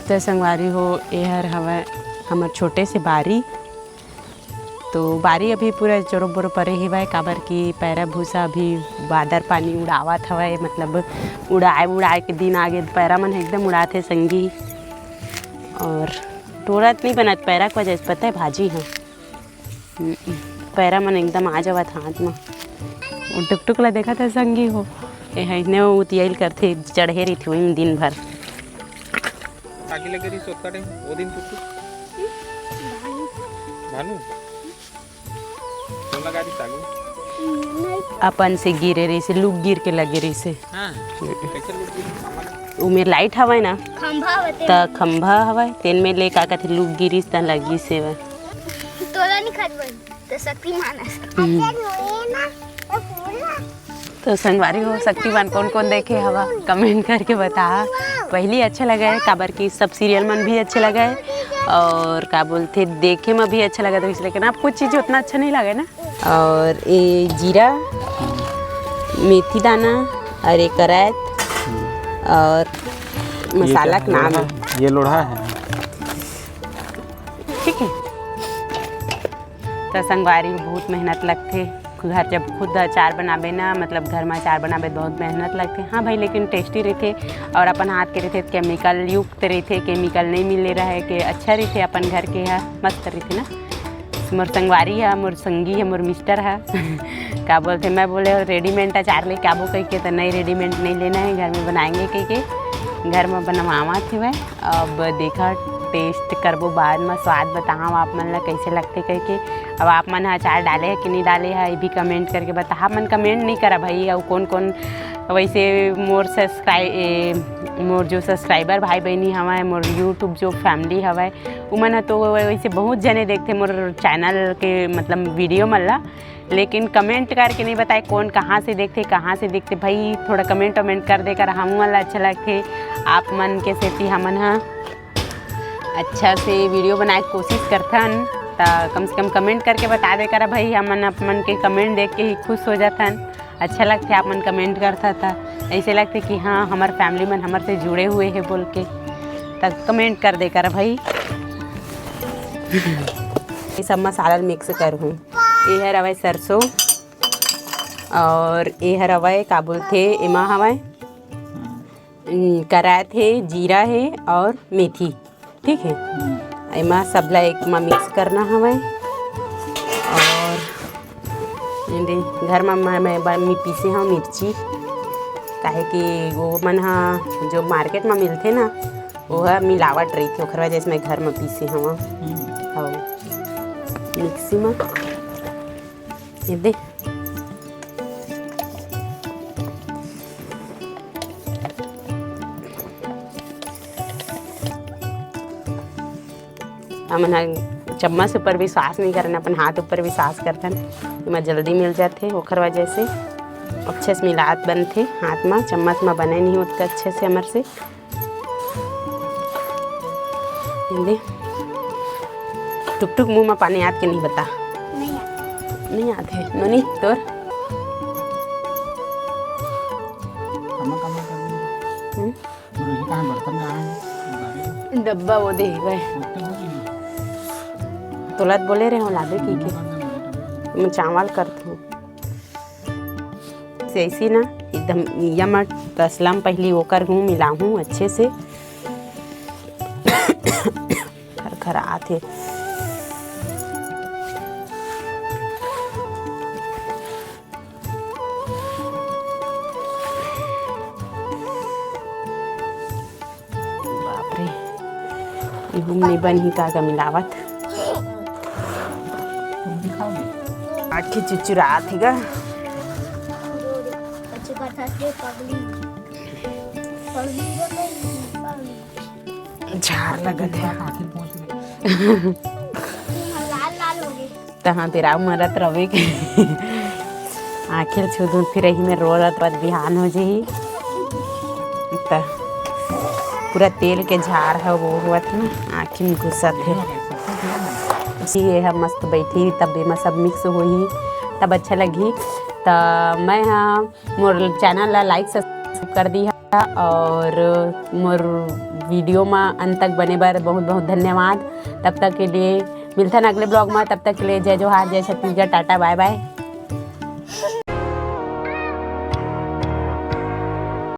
तो संगवारी हो एहर हवा हमर छोटे से बारी। तो बारी अभी पूरा जोरो बोरो परे हेवय काबर की पैरा भूसा अभी बादर पानी उड़ावत हवय, मतलब उड़ाए के दिन आगे पैरा मन एकदम उड़ाते संगी। और टोरत नहीं बनत पैरा के वजह से, पता है भाजी है पैरा मन एकदम आ जावत हाथ में। टुकटुक ला देखा था संगी हो ने उतियल करते चढ़े रही थी दिन भर। आगे लगे रही सोता टाइम वो दिन टुकटुक भानु लगा दी तालू अपन से गिरे रही से लुक गिर के लगे रही से। हां कैसे लुक गिर उमें लाइट हवय ना खंभा होते त खंभा हवय तेन में ले का कथे लुक गिरिस त लगी से व तोला नहीं खतबन तो शक्तिमान है। तो संगवारी हो शक्तिमान कौन कौन देखे हवा कमेंट करके बता। पहली अच्छा लगा है काबर की सब सीरियल मन भी अच्छे लगा है और का बोलते देखे में भी अच्छा लगा था इसलिए लेकिन आप कुछ चीज़ उतना अच्छा नहीं लगा ना। और ये जीरा मेथी दाना और एक करैत और मसाला का नाम है ये लोढ़ा है ठीक है। तो संगवारी बहुत मेहनत लगते घर जब खुद अचार बनाबे ना, मतलब घर में अचार बनाबे बहुत मेहनत लगते। हाँ भाई लेकिन टेस्टी रहते और अपन हाथ के रहते केमिकल युक्त रहते, केमिकल नहीं मिले रहे के अच्छा रहते अपन घर के है मस्त रहते ना। मोर संगवारी है मोर संगी है मोर मिस्टर है क्या बोलते मैं बोले रेडीमेड अचार ले क्या वो कह के तो नहीं रेडीमेड नहीं लेना है घर में बनाएंगे कह के घर में बनवावा थे वह। अब देखा टेस्ट करबो बाद में स्वाद बताओ आप मन ला कैसे लगते कह के। अब आप मन अचार डाले है कि नहीं डाले है ये भी कमेंट करके बता। मन कमेंट नहीं करा भाई और कौन कौन वैसे मोर जो सब्सक्राइबर भाई बहनी हवा है मोर यूट्यूब जो फैमिली हवा है उमन तो वैसे बहुत जने देखते मोर चैनल के मतलब वीडियो मन ला, लेकिन कमेंट करके नहीं बताए कौन कहाँ से देखते भाई थोड़ा कमेंट वमेंट कर देकर हम मन ला अच्छा लगते। आप मन के सेती हमन हा अच्छा से वीडियो बनाए की कोशिश करथन तो कम से कम कमेंट करके बता दे कर भाई हमन अपन के कमेंट देख के ही खुश हो जाथन। अच्छा लगते आप मन कमेंट करता था ऐसे लगते कि हाँ हमार फैमिली मन हमारे से जुड़े हुए हैं बोल के तब कमेंट कर दे कर भाई। ये सब मसाला मिक्स करूँ ये है रवा सरसों और ये है रवा का बोलते एमा हवा कराए थे जीरा है और मेथी ठीक है। एमा सबला एक में मिक्स करना हवा और घर में मैं पीसे हाँ मिर्ची काहे कि वो मन हाँ जो मार्केट में मिलते ना वो है मिलावट रही थी वजह से मैं घर में पीसे हवा हाँ मिक्सी में ये दे हमन चम्मच ऊपर विश्वास नहीं करना अपन हाथ ऊपर विश्वास करथन में जल्दी मिल जाते ओखर वजह से अच्छे से मिलात बनते हाथ में चम्मच में बने नहीं होते अच्छे से हमारे से। टुक टुक मुँह में पानी आत के नहीं बता नहीं आते नोनी तोर डब्बा वो दे तुलत बोले रहे हो लादे की के मैं चावल करती हूँ ऐसी ना एकदम यम तसलम पहली वो कर हूँ मिलाऊँ अच्छे से खर आते बाप रे नहीं बनी का मिलावट आखी चिचुरा थी गा झार लगत है तहाँ तेरा मरत रवे के आखिर छुदू फिर रही में रोलत बाद बिहान हो जाही पूरा तेल के झार है वो हुआ था ना आँखी में घुसत है ये है मस्त बैठी तब में सब मिक्स होही तब अच्छा लगी। तो मैं हाँ मोर चैनल ला लाइक सब्सक्राइब कर दी है और मोर वीडियो में अंत तक बने बर बहुत बहुत धन्यवाद। तब तक के लिए मिलथन अगले ब्लॉग में। तब तक के लिए जय जोहार, जय छत्तीसगढ़, टाटा बाय बाय।